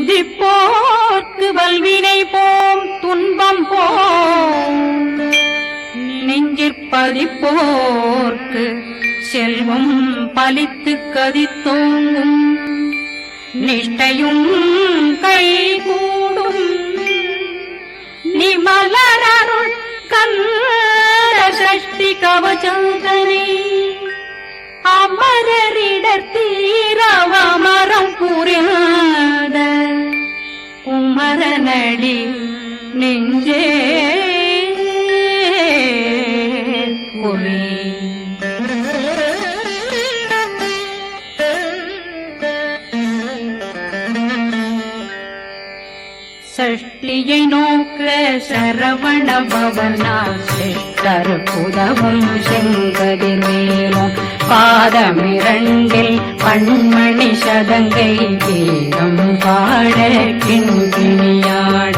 சிந்திப்போர்க்கு வல்வினை போம் துன்பம் போம் நெஞ்சிற்பதிப்போர்க்கு செல்வம் பலித்து கதித்தோங்கும் நிஷ்டையும் கைகூடும் நிமலருள் கந்த சஷ்டி கவசந்தனை அமரரிடர் தீரவமரம் புரிந்த குமரனடி நெஞ்சே குறி சஷ்டியை நோக்க சரவண பவனார் சிஷ்டர் புதவும் செங்கதிர்வேலும் பாதமிரண்டில் பண்மணி சதங்கை கீதம் பாட கிண்கிணியாட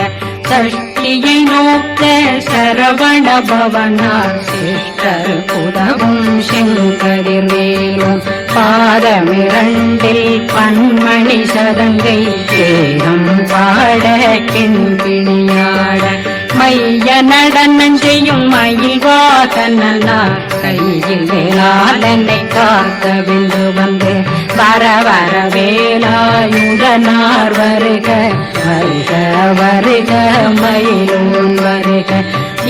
சஷ்டியை நோக்க சரவண பவனார் சிஷ்டர் புதவும் செங்கதிர்வேலும் பாதமிரண்டில் பண்மணி சதங்கை கீதம் பாட கிண்கிணியாட மைய நடனம் செய்யும் மயில் வாசனா கையில் வேளாளனை காக்க விந்து வந்து வர வர வேலாயுதனார் வருக வருக வருக மயிலோன் வருக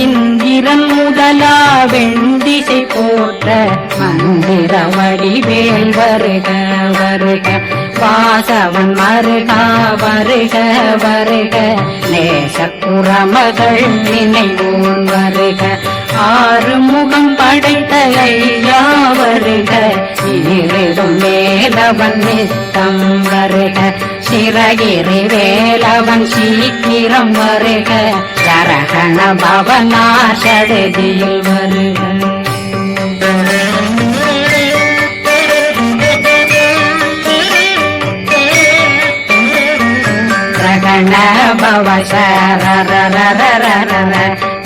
இந்திரன் முதலா வெண்டிசை போற்ற மந்திர வடிவேல் வருக வருக வாசவன் மருகா வருக வருக நேசப்புறமகள் நினைவோன் வருக ஆறு முகம் படைத்த ஐயா வருக ஈரிடும் வேலவன் நித்தம் வருக சிறகிரி வேலவன் சீக்கிரம் வருக சரகண பவனார் சடுதியில் வருக ரகண பவ சரரரரரர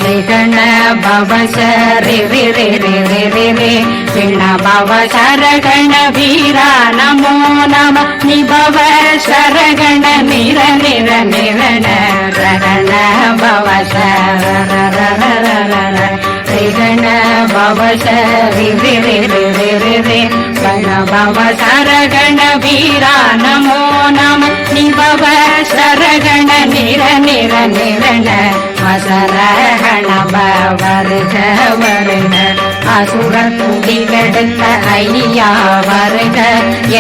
நிகண பவ சரி ரி ரி ரி ரி ரி ரி விண பவ சரகண வீரா நமோ நம நிபவ சரகண நிர நிர நிரண ரகண பவ சரரரரரர ரிகண பவ சரி ரி ரி ரி ரி ரி ரி வண பவ சரகண வீரா நமோ நம நிபவ சரகண நிர நிர நிரண வசரகண வருக வருக அசுர துடிகெடுத்த ஐயா வருக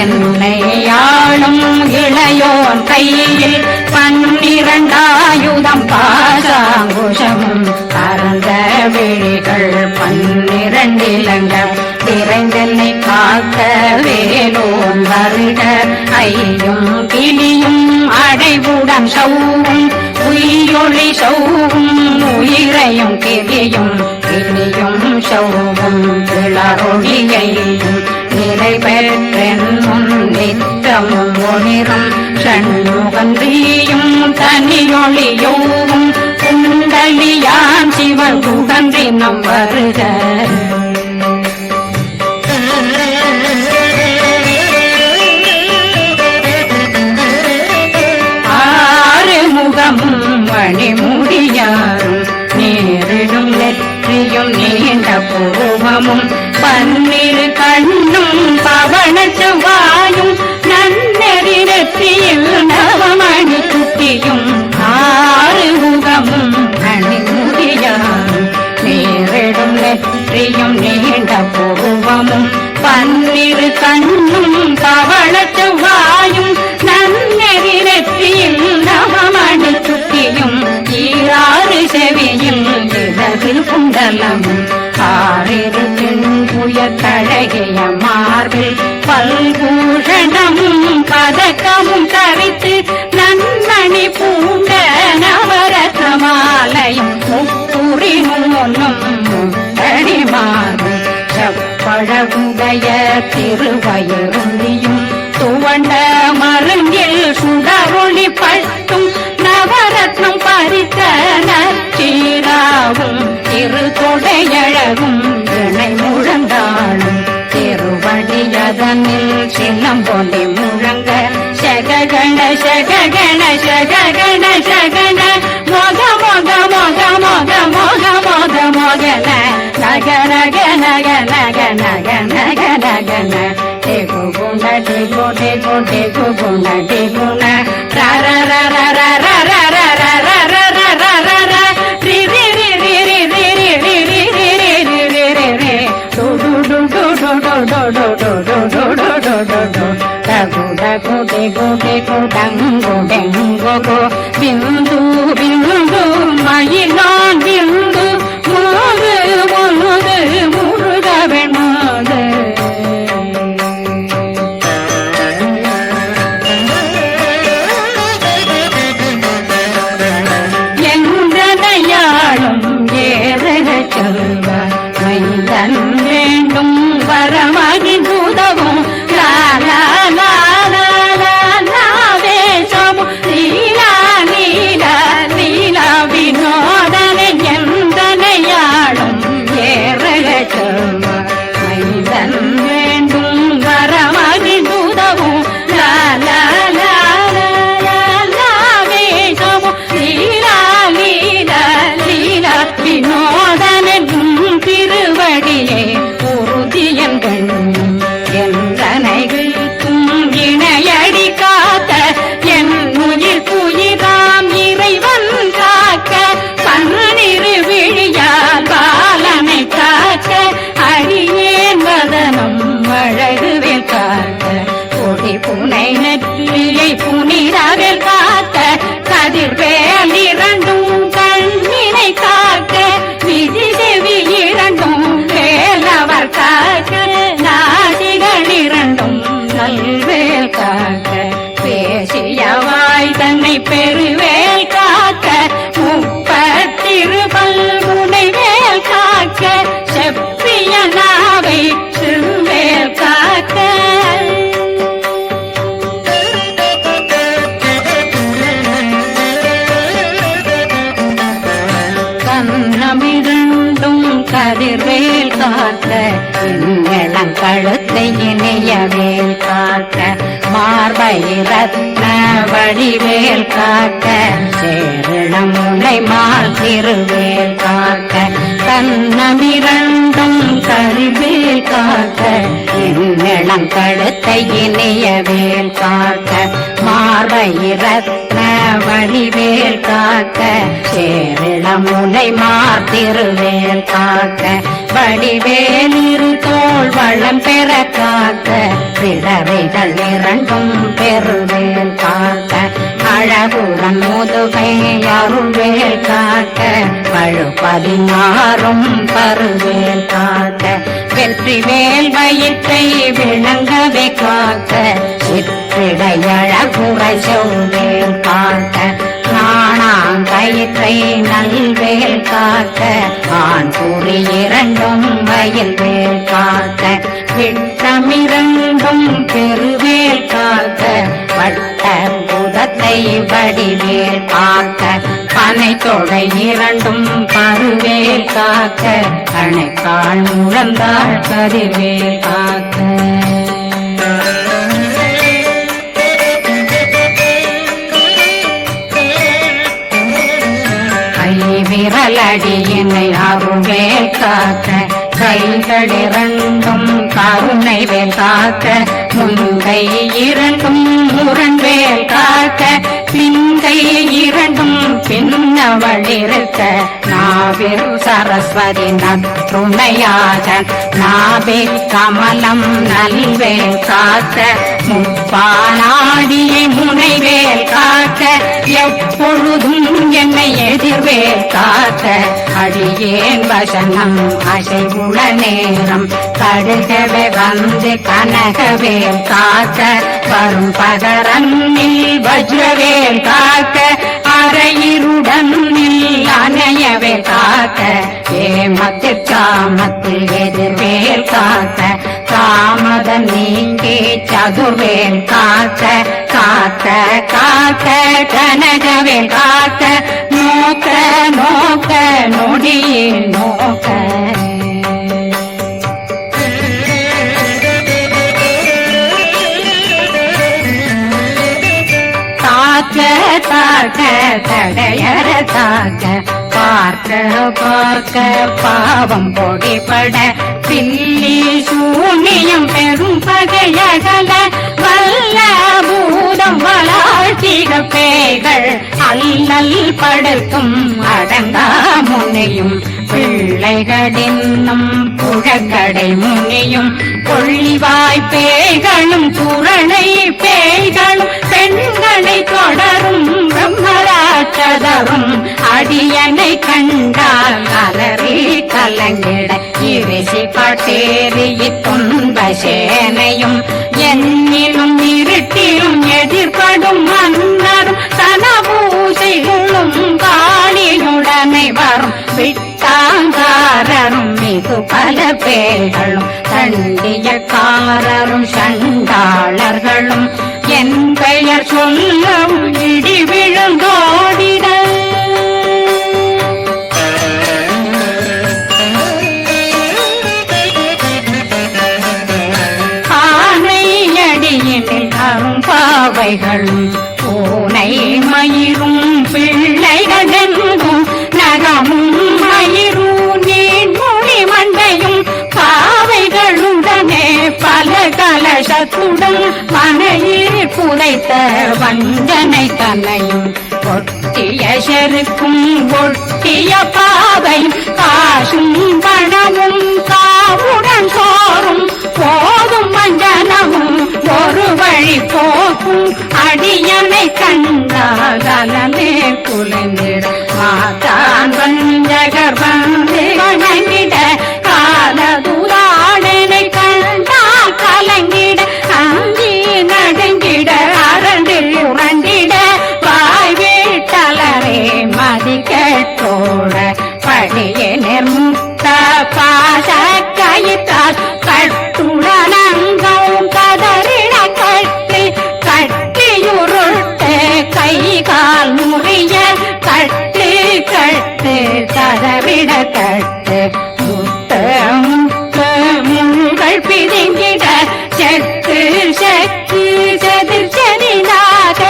என்னை ஆளும் இளையோன் கையில் 12 ஆயுதம் பாசாங்குஷமும் பரந்த விழிகள் 12 இலங்கம் விரைந்தென்னை காக்க வேலோன் வருக ஐயும் கிளியும் அடைவுடன் சௌவும் உயிரொளி சௌவும் உயிரையும் கிளியும் கிளியும் சௌவும் கிளரொளியையும் நிலை பெற்றென்னும் நித்தமும் ஒளிரும் சண்முகன்றியும் தனியொளியோவும் குண்டலியான் சிவன் குகன்றினம் வருக மணிமுடியாரும் நேரிடும் நெற்றியும் நீண்ட பூவமும் 12 கண்ணும் பவன செவ்வாயும் நன்னெறி நெற்றியில் நவமணி குட்டியும் 6 முகமும் மணிமுடியாரும் நேரிடும் நெற்றியும் நீண்ட பூவமும் 12 கண்ணும் பவன செவ்வாயும் நன்னெறி நெற்றியில் நவமணி குட்டியும் 6 செவியும் இதழில் குண்டலம் 6 புய தழகிய மார்பில் பல்பூஷணமும் பதக்கமும் தரித்து நன்மணி பூண்ட நவரத்ன மாலையும் முப்புரி மூன்னும் முத்தடி மார்பு செப்பழகுடைய திருவயருந்தியும் துவண்ட மருங்கில் சுடரொளி பட்டும் நவரத்னம் பறித்த நச்சீராவும் திரு தொடையழகும் இணை முழந்தாளும் திருவடியதனில் சிலம்பொலி முழங்க சககண சககண gana gana gana gana gana dego guna dego dego dego guna dego na ra ra ra ra ra ra ra ra ra ra ra ra ra ra ra ri ri ri ri ri ri ri ri ri ri ri ri ri ri ri do do do do do do do do do do do do do do do dago dago dego dego dango dengo go bindu bindu mayilan bindu முருகு முருகு முருகவன் மாது என்றனையாளும் ஏறக சொல்வ மைந்தன் வேண்டும் வரமகி உதவும் லாலா லாலா லாவேசமு லீலா லீலா லீலா வினோதனை என்றனையாளும் ஏறக சொல்வ மைந்தன் வேண்டும் வரமகி உதவும் லாலா லாலா லாவேசமு லீலா லீலா லீலா வினோதனும் திருவடியே உறுதியங்கள் என்றனைகளுக்கும் இணையடி காத்த என் உயிர் புயிராம் இறைவன் காக்க பன்னிரு விழியால் பாலனை காக்க அடியேன் வதனம் அழகுவில் காக்க கொடி புனை நெற்றியை புனிதவில் காக்க கதிர்வேல் இரண்டும் கண்ணினை காக்க விதி செவி இரண்டும் வேலவர் காக்க நாசிகள் இரண்டும் நல்வேல் காக்க பேசியவாய் தன்னை பெருவேல் காக்க முப்பத்திருபல் முனைவேல் காக்க செப்பிய நாவை சிறுவேல் காக்க கண்ணமிரண்டும் கதிர்வேல் காக்க இளம் கழுத்தை இணையவேல் காக்க மார்பை ரத்ன வடிவேல் காக்க சேரிளம் முனை மால் திருவேல் காக்க கண்ணமிரண்டும் கதிர்வேல் காக்க இளம் கழுத்தை இணையவேல் காக்க மார்பை ரத்ன வடிவேல் காக்க சேரிளம் முனை மால் திருவேல் காக்க வடிவேல் இரு தோள் வளம் பெற காக்க பிறவைகள் இரண்டும் பெருவேல் காக்க அழகுடன் முதுகை அருள்வேல் காக்க பழு 16 பருவேல் காக்க வெற்றிவேல் வயிற்றை விளங்கவே காக்க சிற்றிடையழகுரை செவ்வேல் காக்க நாணாங்கயிற்றை நல்வேல் காக்க ஆண் குறி இரண்டும் வயல்வேல் காக்க விட்டமிரண்டும் பெருவேல் காக்க வட்ட புதத்தை வடிவேல் காக்க பனை தொடை இரண்டும் பருவேல் காக்க அணைக்கால் முழந்தாள் கதிர்வேல் காக்க விரலடியினை அருள்வேல் காக்க கைகள் இரண்டும் கருணை வேல் காக்க முன்கை இரண்டும் முரண்வேல் காக்க பின்கை இரண்டும் பின்னவளிருக்க நாவில் சரஸ்வதி நற்றுணையாக நாவே கமலம் நல்வேல் காக்க முப்பானாடியை முனைவேல் காக்க எப்பொழுதும் என்னை எதிர்வேல் காக்க அடியேன் வசனம் அசைவுள நேரம் கடுகவே வந்து கனகவேல் காக்க வரும் பகரன்னில் வஜ்ரவேல் காக்க அரையிருடன் அணையவே காக்க ஏமத்தில் காமத்தில் எதிர்வேல் காக்க காமத நீங்கி சதுர்வேல் காக்க காக்க காக்க கனகவேல் காக்க நோக்க நோக்க நொடியில் நோக்க தாக்க தாக்க தடையற தாக்க பார்க்க பார்க்க பாவம் பொடிபட பில்லி சூனியம் பெரும் பகையகல வல்ல பூதம் வளாழ்த்திக பேய்கள் அல்லல் படுக்கும் அடங்கா முனையும் பிள்ளைகளின்னும் புழக்கடை முனியும் கொள்ளிவாய் பேய்களும் குரணை பேய்களும் பெண்களை தொடரும் பிரம்மராட்சதரும் அடியனை கண்டால் அலறி கலங்கிட இரிசி பட்டேறிய துன்ப சேனையும் என்னிலும் இருட்டிலும் எதிர்படும் மன்னரும் தனபூசைகளும் காளியுடனை வரும் விட்டாங்காரரும் மிகு பல பேர்களும் தண்டியக்காரரும் சண்டாளர்களும் என் பெயர் சொல்லவும் இடி விழுந்தோடிட ஆனையடியினில் அரும்பாவைகளும் பூனை மயிரும் பிள்ளைகளெங்கும் நகமும் மயிரும் நீண்மொழி மண்டையும் பாவைகளுடனே பல கலசத்துடன் மனையில் புதைத்த வஞ்சனை கலையும் ஒட்டிய செருக்கும் ஒட்டிய பாவையும் காசும் பணமும் காவுடன் சோறும் போதும் மஞ்சனமும் ஒரு வழி போக்கும் அடியனை கண்டாலே குலைந்திட மாதான் வஞ்சகர் வந்து வணங்கிட காலதுராடனை கண்டால் கலங்கிட அஞ்சி நடுங்கிட அரண்டு உரண்டிட வாய் வீட்டலரே மதிக்கட்டோட படியனர் முத்த பாச கயிற்றால் கட்டுடனங்கவும் கதறிட கட்டி கட்டியுருட்டு கை கால் முறிய கட்டு கட்டு கதறிட கட்டு முத்த முத்த முள்கள் பிதுங்கிட செத்து செத்து செதிர் செதினாக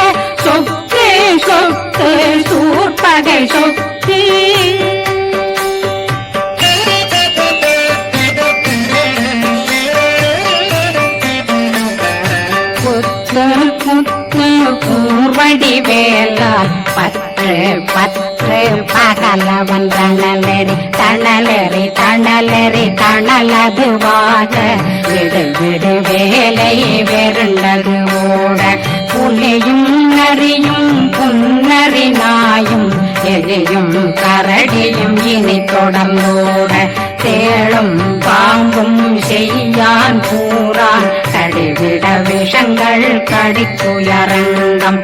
சொக்கு சொக்கு சூர்பகை சொக்கு கூர்வடி வேலால் பற்று பற்று பகலவன் தணலெறி தணலெறி தணலெறி தணலதுவாக விடு விடு வேலை வெருண்டது ஓட புலியும் நரியும் புன்னறி நாயும் எலியும் கரடியும் இனி தொடர்ந்தோட தேளும் பாம்பும் செய்யான் கூறான் கடிவிட விஷங்கள் கடித்துயரங்கம்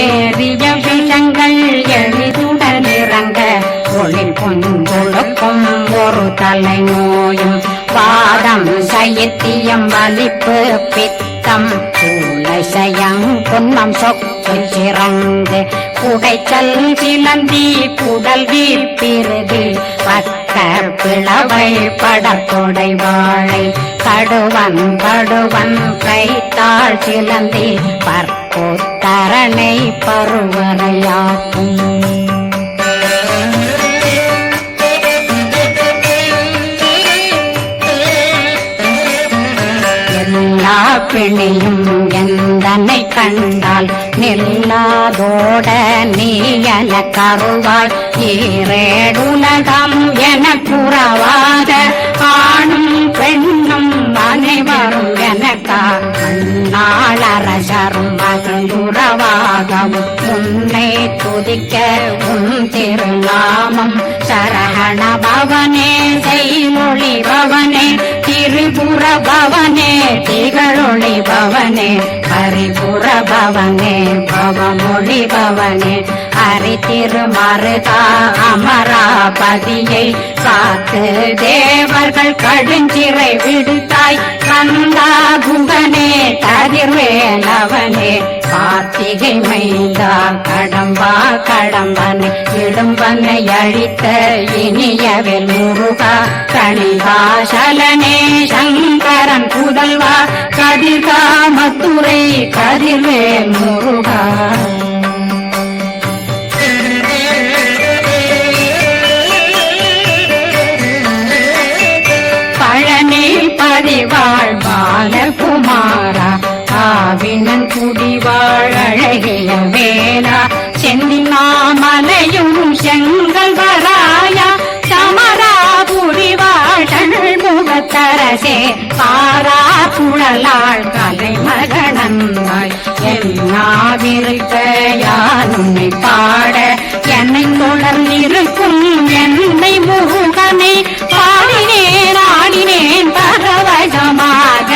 ஏறிய விஷங்கள் எளிதுடன் இறங்க ஒளில் பொன்கொழுக்கும் ஒரு தலை நோயும் வாதம் சைத்தியம் வலிப்பு பித்தம் சூளைசயம் பொன்னம் சொக்கு சிறந்து குடைச்சல் சிலந்தி குடல் வீப்பிருதி பக்கர் பிளவை படத்தொடை வாழை கடுவன் படுவன் கைத்தாள் சிலந்தி பற்போத்தரணை பருவரையாக்கும் எல்லா பிணியும் எந்தனை கண்டால் நில்லாதோட நீ என கருவாய் ஈரேடுலகம் என புறவாத ஆணும் பெண்ணும் அனைவரும் எனக்கா நாளரசரும் மகளுறவாகவும் உன்னை துதிக்க உன் திருநாமம் சரஹண பவனே செய்மொழி பவனே திரிபுர பவனே திகழொளி பவனே ஹரிபுர பவனே பவமொழி பவனே ஹரி திருமருகா அமராபதியை காத்து தேவர்கள் கடுஞ்சிறை விடுத்தாய் கந்தா குகனே கதிர்வேலவனே கார்த்திகை மைந்தா கடம்பா கடம்பனை இடும்பனை அழித்த இனியவில் முருகா கணிகாசலனே சங்கரன் புதல்வா கதிர்காமத்துறை கதிர்வேல் முருகா பாலகுமாரா ஆவினன் குடிவாழ் அழகிய வேளா செந்தினாமலையும் செங்கல் வராயா சமராபுரிவாழ் முகத்தரசே பாரா குழலாள் கலைமகனந்தாய் எல்லாவிருக்க யான் உன்னை பாட என்னை தொடர்ந்திருக்கும் என்னை முருகனை பாடினேன் ஆடினேன் பரவசமாக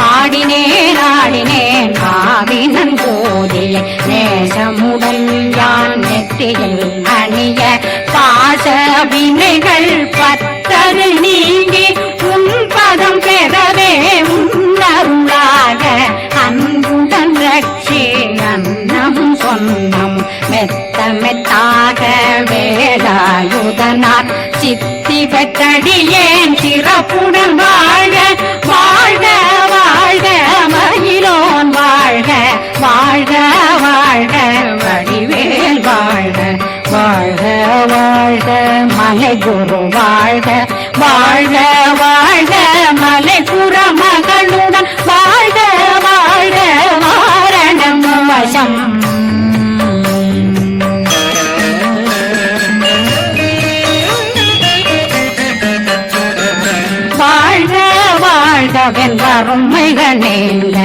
ஆடினேன் ஆடினேன் ஆவினன் போதிய நேசமுடல் யான் நெற்றியில் அணிய பாச வினைகள் பத்தரு நீங்கி உன் பதம் பெறவே உன்னருளாக அன்புடன் ரட்சி அன்னம் சொன்னம் மெத்த மெத்தாக வேலாயுதனார் சித்தி பெற்றடியேன் சிறப்புடன் வாழ வாழ்க வாழ்க மகிழோன் வாழ்க வாழ்க வாழ்க வடிவேல் வாழ்க வாழ்க வாழ்க மலை குரு வாழ்க வாழ்க வாழ்க மலை புற மகளுடன் வாழ்க வாழ்க வாரணம் வசம் வாழ்க வாழ்கவென்றும் மிகநேங்க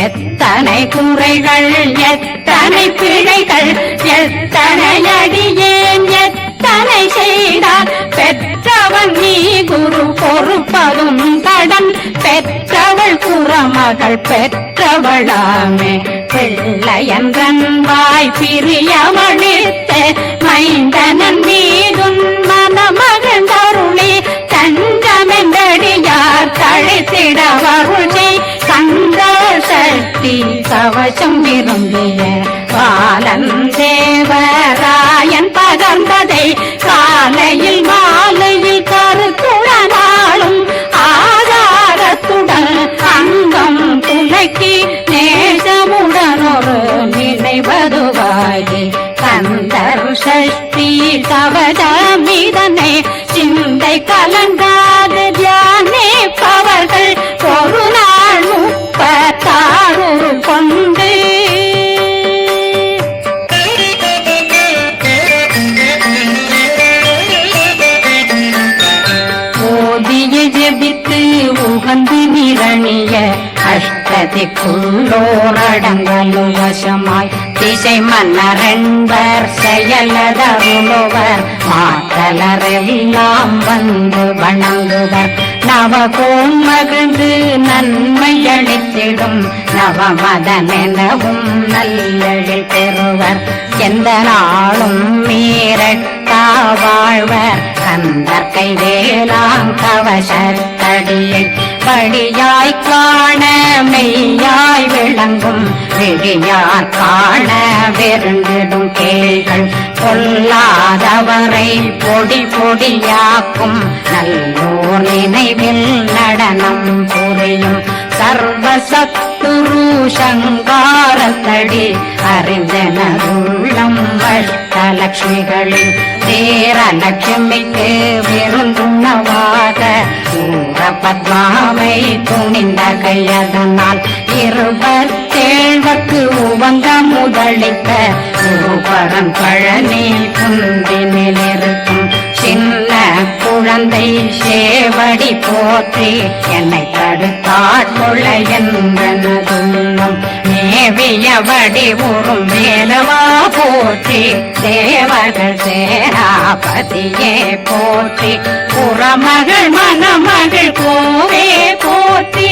எத்தனை குறைகள் எத்தனை பிழைகள் எத்தனை அடியேன் எத்தனை செய்தார் பெற்றவன் நீ குரு பொறுப்பதும் கடன் பெற்றவள் குறமகள் பெற்றவளாமே பிள்ளையன்றன் வாய் பிரியமளித்த மைந்தனன் மீதுன் மனமகந்தருளி தஞ்சமென்றடியார் தழைத்திட வருளை கந்த சக்தி கவசம் விரும்பிய பாலன் தேவராயன் பகர்ந்ததை காலையில் மாலையில் கருத்துடனாலும் ஆதாரத்துடன் அங்கம் துலக்கி நேசமுடன் ஒரு நினைவதுவாகி கந்தர் சஷ்டி கவசமிதனை சிந்தை கலங்காது தியானிப்பவர்கள் ஒரு நாள் 36 கொண்டு ஓதிய ஜெபித்து உகந்து நிரணிய அஷ்டதிக்குள்ளோரடங்கலும் வசமாய் திசை மன்னரென்பர் செயலதருளுவர் மாற்றலரெல்லாம் வந்து வணங்குவர் நவகோன் மகிழ்ந்து நன்மையளித்திடும் நவமதனெனவும் நல்லெழில் பெறுவர் எந்த நாளும் மீறட்டா வாழ்வர் கந்தற்கை வேளாங் கவசத்தடியை படியாய் காண மெய்யாய் விளங்கும் விழியார் காண வெருண்டிடும் கேள்கள் கொல்லாதவரை பொடி பொடியாக்கும் நல்லோர் நினைவில் நடனம் புரியும் சர்வசத்துரு சங்காரத்தடி அறிந்தனருள்ளம் அஷ்டலட்சுமிகளில் தேரலட்சுமிக்கு விருந்துணவாக ஊர பத்மாவை துணிந்த கையதனால் 27 உவங்க முதலித்த குருபரன் பழனி குந்தினில் இருக்கும் சின்ன குழந்தை சேவடி போற்றி என்னை தடுத்தாட்கொள்ள என்றனதுள்ளம் மேவியபடி உறும் வேலவா போற்றி தேவர்கள் சேனாபதியே போற்றி புறமகள் மணமகள் கோவே போற்றி